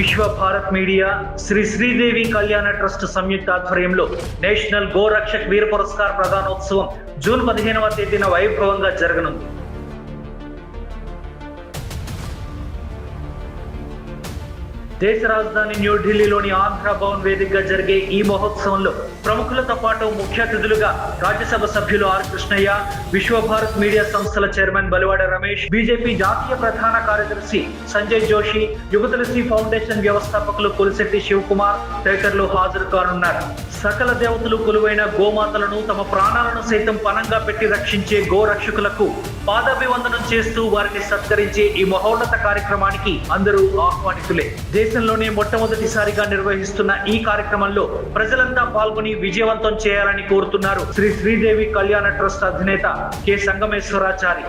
విశ్వ భారత్ మీడియా శ్రీ శ్రీదేవి కళ్యాణ ట్రస్ట్ సంయుక్త ఆధ్వర్యంలో నేషనల్ గో రక్షక్ వీర పురస్కార్ ప్రదానోత్సవం జూన్ 15వ తేదీన వైభవంగా జరగనుంది. దేశ రాజధాని న్యూఢిల్లీలోని ఆంధ్ర భవన్ వేదికగా జరిగే ఈ మహోత్సవంలో ప్రముఖులతో పాటు ముఖ్య అతిథులుగా రాజ్యసభ సభ్యులు ఆర్ కృష్ణయ్య, విశ్వ భారత్ మీడియా సంస్థల చైర్మన్ బలివాడ రమేష్, బీజేపీ జాతీయ ప్రధాన కార్యదర్శి సంజయ్ జోషి, యువతులసి ఫౌండేషన్ వ్యవస్థాపకులు పులిశెట్టి శివకుమార్ తదితరులు హాజరు కానున్నారు. సకల దేవతలు కొలువైన గోమాతలను తమ ప్రాణాలను సైతం పణంగా పెట్టి రక్షించే గో రక్షకులకు పాదాభివందనం చేస్తూ వారిని సత్కరించే ఈ మహోన్నత కార్యక్రమానికి అందరూ ఆహ్వానితులే. దేశంలోనే మొట్టమొదటిసారిగా నిర్వహిస్తున్న ఈ కార్యక్రమంలో ప్రజలంతా పాల్గొని విజయవంతం చేయాలని కోరుతున్నారు శ్రీ శ్రీదేవి కళ్యాణ ట్రస్ట్ అధినేత కె సంగమేశ్వరాచారి.